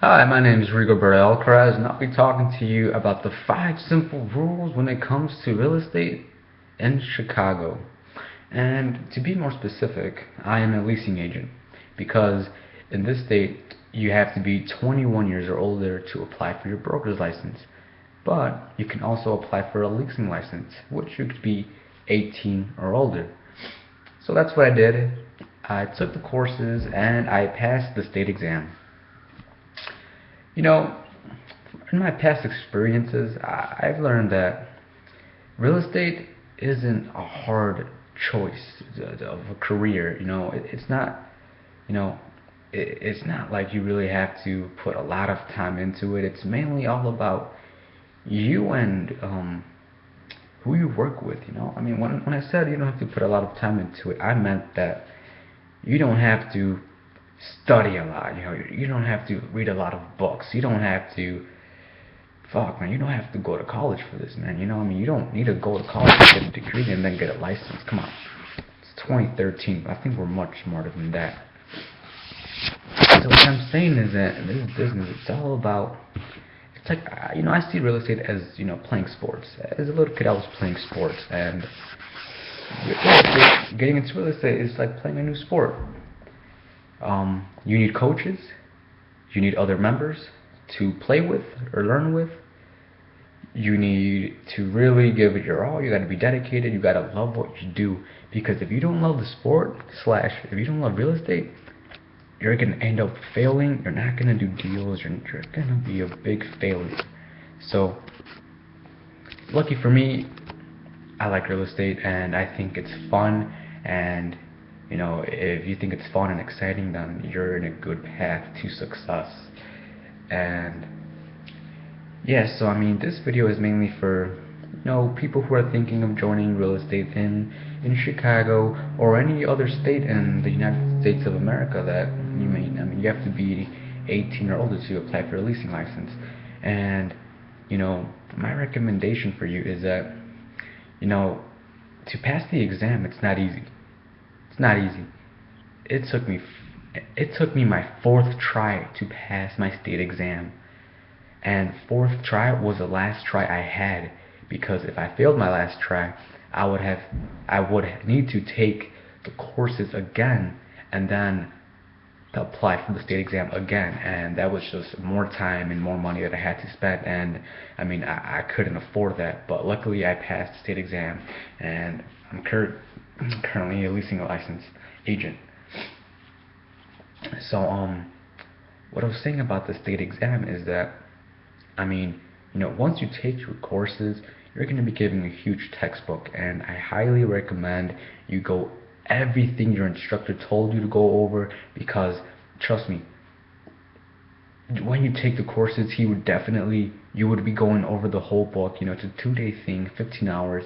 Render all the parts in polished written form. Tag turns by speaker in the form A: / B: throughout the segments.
A: Hi, my name is Rigo Alcaraz, and I'll be talking to you about the 5 simple rules when it comes to real estate in Chicago. And to be more specific, I am a leasing agent because in this state you have to be 21 years or older to apply for your broker's license. But you can also apply for a leasing license, which you could be 18 or older. So that's what I did. I took the courses and I passed the state exam. You know, in my past experiences, I've learned that real estate isn't a hard choice of a career. It's not, it's not like you really have to put a lot of time into it. It's mainly all about you and who you work with. I mean, when I said you don't have to put a lot of time into it, I meant that you don't have to study a lot. You don't have to read a lot of books. You don't have to, fuck, man, you don't have to go to college for this, man. I mean, you don't need to go to college to get a degree and then get a license. Come on. It's 2013. I think we're much smarter than that. So what I'm saying is that in this business, it's all about, it's like, I see real estate as, playing sports. As a little kid, I was playing sports, and getting into real estate is like playing a new sport. You need coaches, you need other members to play with or learn with. You need to really give it your all. You got to be dedicated. You got to love what you do, because if you don't love the sport / if you don't love real estate, you're gonna end up failing. You're not gonna do deals. You're gonna be a big failure. So, lucky for me, I like real estate and I think it's fun. And if you think it's fun and exciting, then you're in a good path to success. And yeah, so I mean, this video is mainly for people who are thinking of joining real estate in Chicago or any other state in the United States of America that you may. I mean, you have to be 18 or older to apply for a leasing license. And my recommendation for you is that to pass the exam, it's not easy. It's not easy. It took me my 4th try to pass my state exam. And 4th try was the last try I had, because if I failed my last try, I would need to take the courses again and then apply for the state exam again, and that was just more time and more money that I had to spend. And I mean, I couldn't afford that. But luckily I passed the state exam, and I'm currently a leasing license agent. So what I was saying about the state exam is that, I mean, once you take your courses, you're going to be given a huge textbook, and I highly recommend you go everything your instructor told you to go over, because trust me, when you take the courses, you would be going over the whole book. It's a 2-day thing, 15 hours,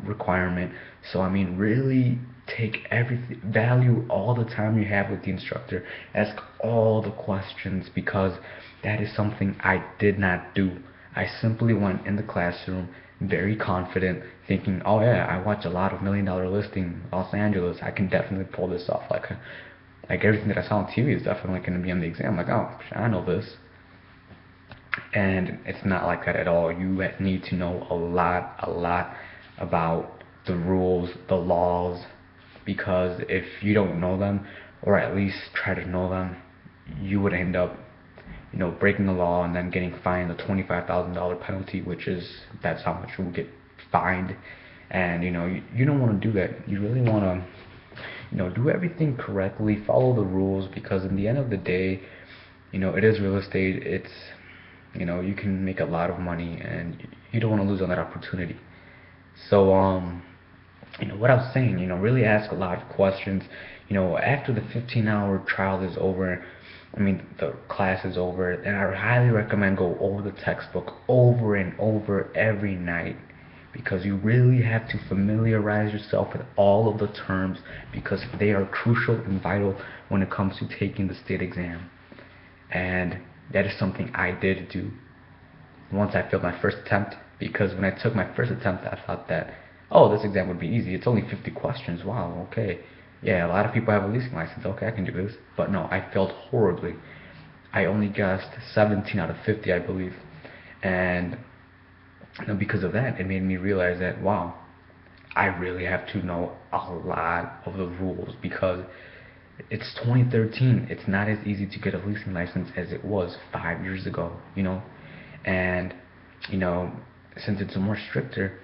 A: requirement. So I mean, really take everything, value all the time you have with the instructor, ask all the questions, because that is something I did not do. I simply went in the classroom very confident, thinking, oh yeah, I watch a lot of $1 Million Listing Los Angeles, I can definitely pull this off. Like everything that I saw on TV is definitely going to be on the exam. Like, oh, I know this. And it's not like that at all. You need to know a lot about the rules, the laws, because if you don't know them, or at least try to know them, you would end up breaking the law and then getting fined a $25,000 penalty, that's how much you will get fined. And you don't want to do that. You really want to do everything correctly, follow the rules, because in the end of the day, it is real estate. It's you can make a lot of money, and you don't want to lose on that opportunity. So what I was saying, really ask a lot of questions. After the 15-hour trial is over, I mean, the class is over, then I highly recommend go over the textbook over and over every night, because you really have to familiarize yourself with all of the terms, because they are crucial and vital when it comes to taking the state exam. And that is something I did do once I failed my first attempt, because when I took my first attempt, I thought that, oh, this exam would be easy. It's only 50 questions. Wow, okay. Yeah, a lot of people have a leasing license. Okay, I can do this. But no, I failed horribly. I only guessed 17 out of 50, I believe. And because of that, it made me realize that, wow, I really have to know a lot of the rules because it's 2013. It's not as easy to get a leasing license as it was 5 years ago. And, you know, since it's more stricter,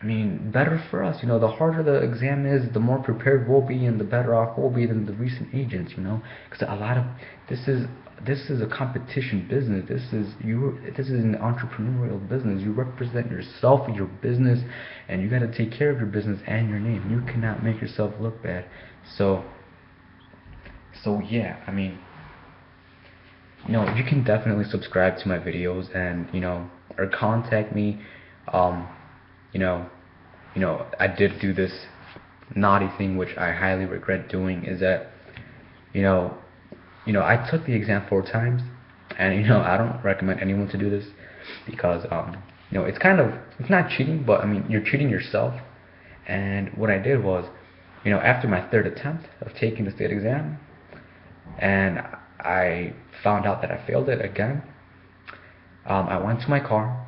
A: I mean, better for us. The harder the exam is, the more prepared we'll be, and the better off we'll be than the recent agents. Because a lot of this is this is a competition business. This is an entrepreneurial business. You represent yourself and your business, and you got to take care of your business and your name. You cannot make yourself look bad. So, yeah. I mean, you can definitely subscribe to my videos and or contact me. Um, you know, I did do this naughty thing, which I highly regret doing. Is that I took the exam 4 times, and I don't recommend anyone to do this because it's not cheating, but I mean you're cheating yourself. And what I did was, after my third attempt of taking the state exam, and I found out that I failed it again. I went to my car,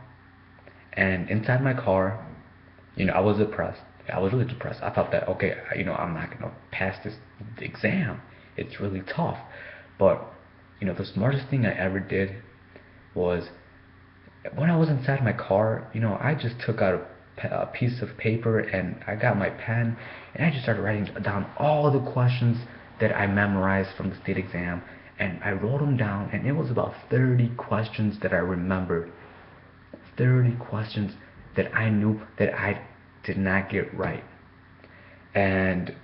A: and inside my car, I was depressed. I was really depressed. I thought that, okay, I'm not gonna pass this exam. It's really tough. But the smartest thing I ever did was when I was inside my car. I just took out a piece of paper and I got my pen and I just started writing down all the questions that I memorized from the state exam, and I wrote them down, and it was about 30 questions that I remembered. 30 questions that I knew that I did not get right. And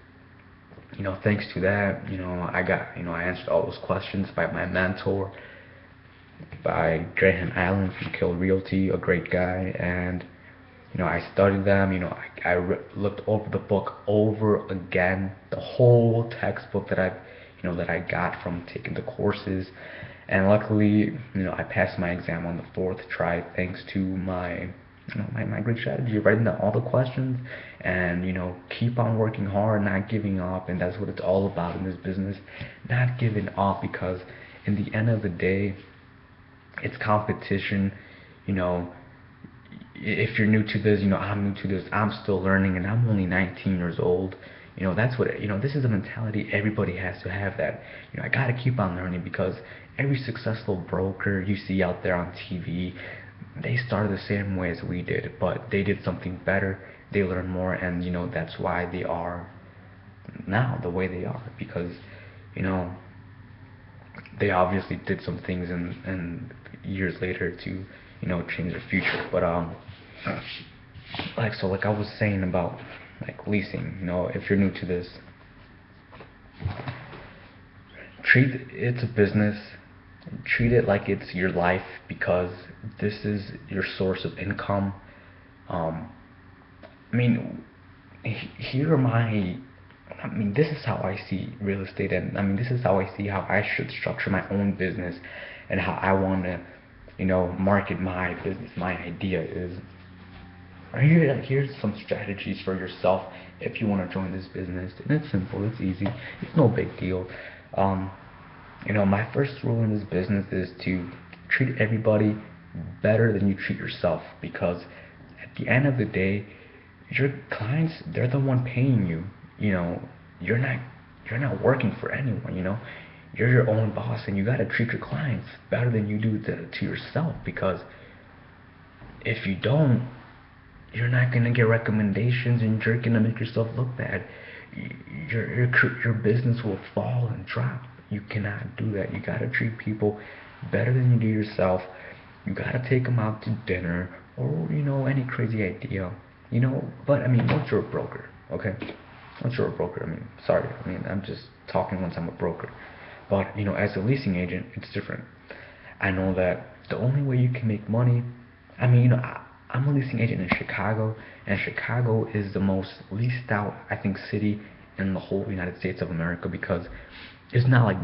A: thanks to that, I answered all those questions by my mentor, by Graham Allen from Kill Realty, a great guy. And I studied them. I looked over the book over again, the whole textbook that I got from taking the courses. And luckily, I passed my exam on the fourth try, thanks to my my great strategy of writing down all the questions and keep on working hard, not giving up. And that's what it's all about in this business, not giving up, because in the end of the day, it's competition. If you're new to this, I'm new to this, I'm still learning, and I'm only 19 years old. That's what, this is a mentality everybody has to have, that, I gotta keep on learning, because every successful broker you see out there on TV, they started the same way as we did, but they did something better, they learned more, and, that's why they are now the way they are, because, they obviously did some things and years later to, change their future. But, like I was saying about leasing, if you're new to this, it's a business. Treat it like it's your life, because this is your source of income. I mean, here are my. This is how I see real estate, and this is how I see how I should structure my own business, and how I want to, market my business. My idea is, here's some strategies for yourself if you want to join this business. And it's simple, it's easy, it's no big deal. My first rule in this business is to treat everybody better than you treat yourself, because at the end of the day, your clients, they're the one paying you. You're not working for anyone. You're your own boss, and you got to treat your clients better than you do to yourself, because if you don't, you're not gonna get recommendations, and you're gonna make yourself look bad. Your business will fall and drop. You cannot do that. You gotta treat people better than you do yourself. You gotta take them out to dinner, or any crazy idea. But once you're a broker, okay? Once you're a broker, sorry, I'm just talking once I'm a broker. But as a leasing agent, it's different. I know that the only way you can make money, I'm a leasing agent in Chicago, and Chicago is the most leased out, I think, city in the whole United States of America, because it's not like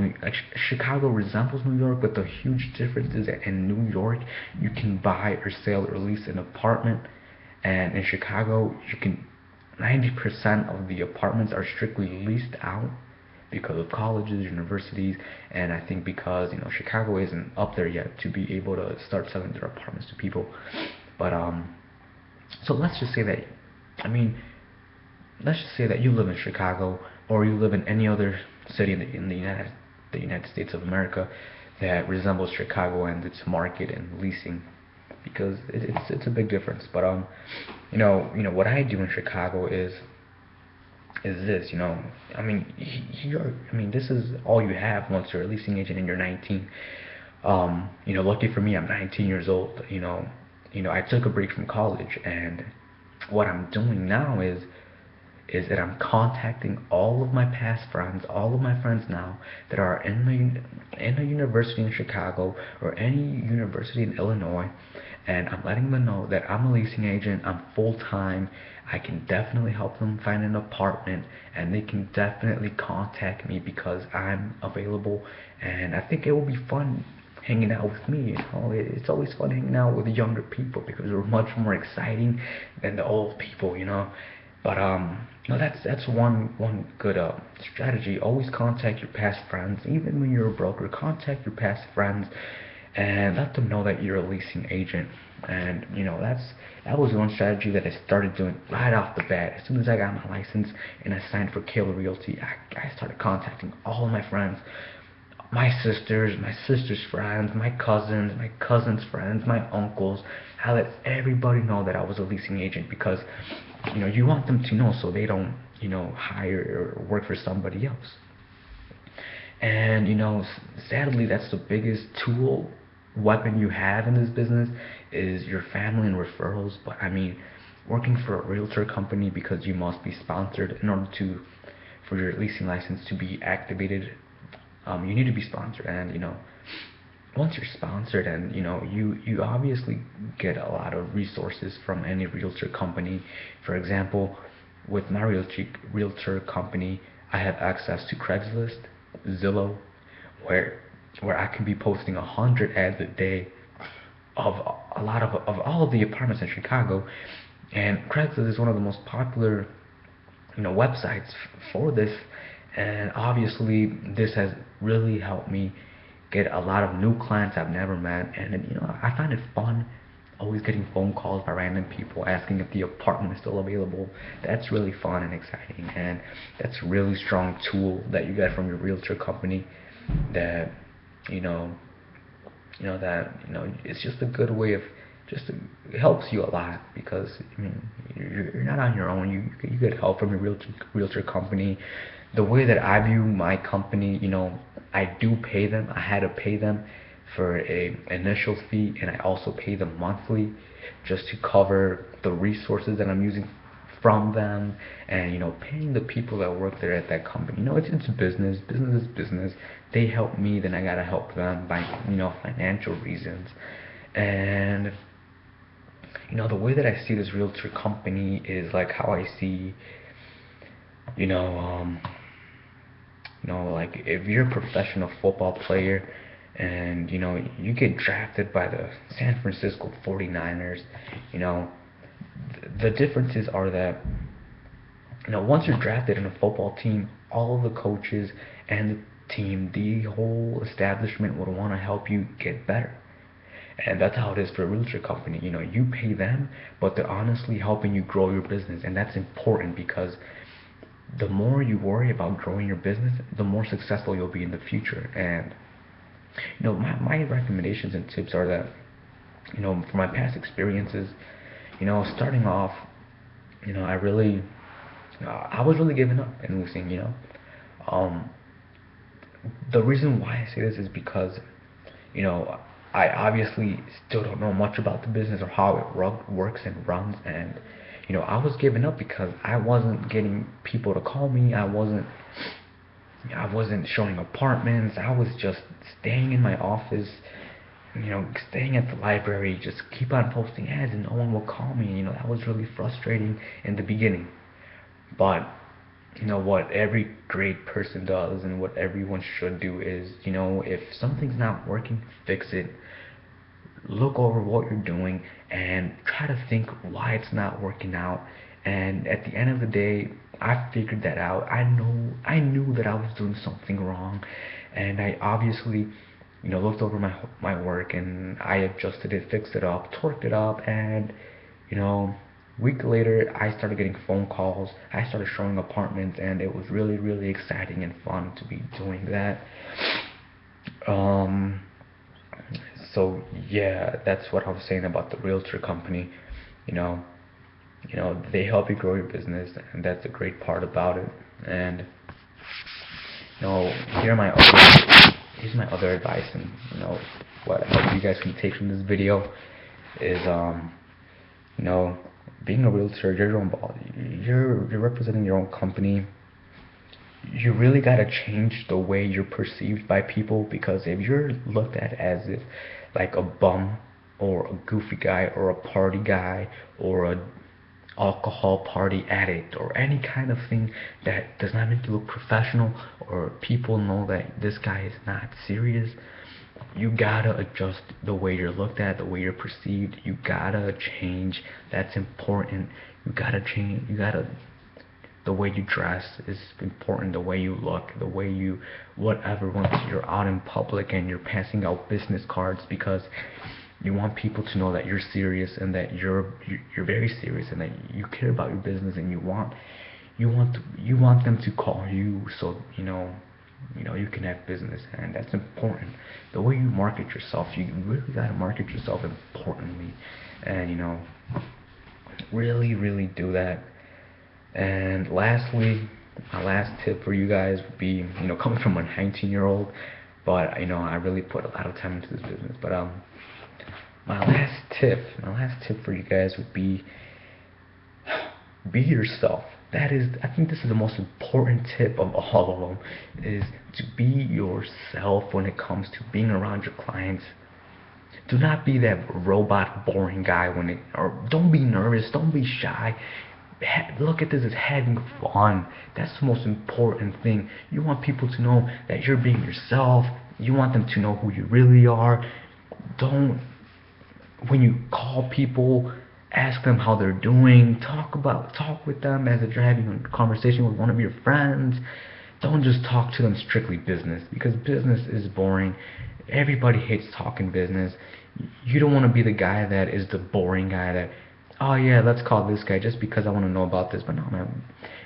A: Chicago resembles New York, but the huge difference is that in New York, you can buy or sell or lease an apartment, and in Chicago, 90% of the apartments are strictly leased out. because of colleges, universities, and I think because Chicago isn't up there yet to be able to start selling their apartments to people. But so let's just say that, I mean, let's just say that you live in Chicago or you live in any other city in the United States of America that resembles Chicago and its market and leasing, because it's a big difference. But what I do in Chicago is this, I mean, this is all you have once you're a leasing agent and you're 19. Lucky for me, I'm 19 years old. I took a break from college, and what I'm doing now is that I'm contacting all of my past friends, all of my friends now that are in a university in Chicago or any university in Illinois, and I'm letting them know that I'm a leasing agent, I'm full time, I can definitely help them find an apartment, and they can definitely contact me because I'm available, and I think it will be fun hanging out with me. It's always fun hanging out with the younger people because we're much more exciting than the old people. But that's one good strategy. Always contact your past friends, even when you're a broker. Contact your past friends and let them know that you're a leasing agent. And that was one strategy that I started doing right off the bat. As soon as I got my license and I signed for Killer Realty, I started contacting all of my friends, my sister's friends, my cousin's friends, my uncles. I let everybody know that I was a leasing agent because you want them to know so they don't hire or work for somebody else. And sadly, that's the biggest weapon you have in this business is your family and referrals. But I mean, working for a realtor company, because you must be sponsored in order for your leasing license to be activated. You need to be sponsored, and once you're sponsored, and you obviously get a lot of resources from any realtor company. For example, with my realtor company, I have access to Craigslist, Zillow, where I can be posting 100 ads a day of of all of the apartments in Chicago. And Craigslist is one of the most popular websites for this, and obviously this has really helped me get a lot of new clients I've never met. And I find it fun always getting phone calls by random people asking if the apartment is still available. That's really fun and exciting, and that's a really strong tool that you get from your realtor company that it's just a good way of it helps you a lot, because you're not on your own. You get help from your realtor company. The way that I view my company, I do pay them. I had to pay them for a initial fee, and I also pay them monthly just to cover the resources that I'm using from them, and paying the people that work there at that company. It's business. Business is business. They help me, then I gotta help them by financial reasons. And the way that I see this realtor company is like how I see like if you're a professional football player and you get drafted by the San Francisco 49ers, the differences are that once you're drafted in a football team, all of the coaches and the team, the whole establishment would want to help you get better. And that's how it is for a realtor company. You pay them, but they're honestly helping you grow your business, and that's important because the more you worry about growing your business, the more successful you'll be in the future. And my recommendations and tips are that from my past experiences, starting off, I was really giving up and losing. The reason why I say this is because I obviously still don't know much about the business or how it works and runs, and I was giving up because I wasn't getting people to call me. I wasn't showing apartments. I was just staying in my office, staying at the library, just keep on posting ads and no one will call me. That was really frustrating in the beginning. But what every great person does and what everyone should do is, if something's not working, fix it. Look over what you're doing and try to think why it's not working out. And at the end of the day, I figured that out. I knew that I was doing something wrong, and I obviously, looked over my work, and I adjusted it, fixed it up, torqued it up, and you know, week later I started getting phone calls. I started showing apartments, and it was really, really exciting and fun to be doing that. Um, so yeah, that's what I was saying about the realtor company. You know, they help you grow your business, and that's a great part about it. And here are here's my other advice, and what I hope you guys can take from this video is you know being a realtor, you're your own boss. You're representing your own company. You really gotta change the way you're perceived by people, because if you're looked at as if like a bum or a goofy guy or a party guy or a alcohol party addict or any kind of thing that does not make you look professional, or people know that this guy is not serious, you gotta adjust the way you're looked at, the way you're perceived. You gotta change. That's important. You gotta change. The way you dress is important, the way you look, the way you whatever. Once you're out in public and you're passing out business cards, because you want people to know that you're serious, and that you're very serious, and that you care about your business, and you want them to call you, so you can have business. And that's important. The way you market yourself, you really gotta market yourself importantly, and really, really do that. And lastly, my last tip for you guys would be, coming from a 19-year-old, but I really put a lot of time into this business. But my last tip for you guys would be yourself. I think this is the most important tip of all of them, is to be yourself when it comes to being around your clients. Do not be that robot, boring guy or don't be nervous, don't be shy. Look at this as having fun. That's the most important thing. You want people to know that you're being yourself. You want them to know who you really are. When you call people, ask them how they're doing. Talk with them as if you're having a conversation with one of your friends. Don't just talk to them strictly business, because business is boring. Everybody hates talking business. You don't want to be the guy that is the boring guy that, oh yeah, let's call this guy just because I want to know about this. But no, man,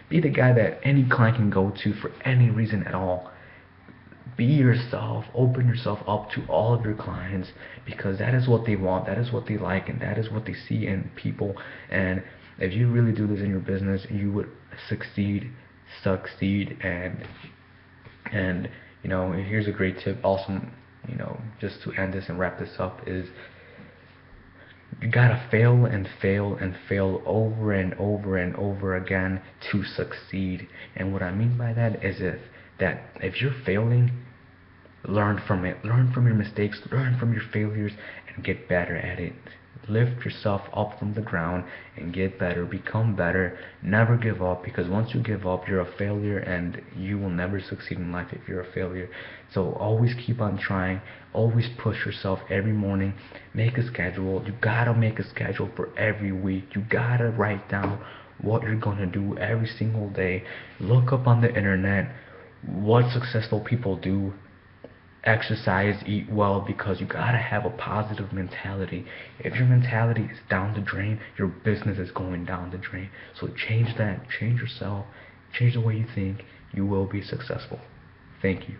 A: be the guy that any client can go to for any reason at all. Be yourself. Open yourself up to all of your clients, because that is what they want, that is what they like, and that is what they see in people. And if you really do this in your business, you would succeed. And here's a great tip also, just to end this and wrap this up, is you gotta fail and fail and fail over and over and over again to succeed. And what I mean by that is if you're failing, learn from it. Learn from your mistakes, learn from your failures, and get better at it. Lift yourself up from the ground and get better, become better. Never give up, because once you give up, you're a failure, and you will never succeed in life if you're a failure. So always keep on trying. Always push yourself every morning. Make a schedule. You gotta make a schedule for every week. You gotta write down what you're gonna do every single day. Look up on the internet what successful people do. Exercise, eat well, because you gotta have a positive mentality. If your mentality is down the drain, your business is going down the drain. So change that, change yourself, change the way you think. You will be successful. Thank you.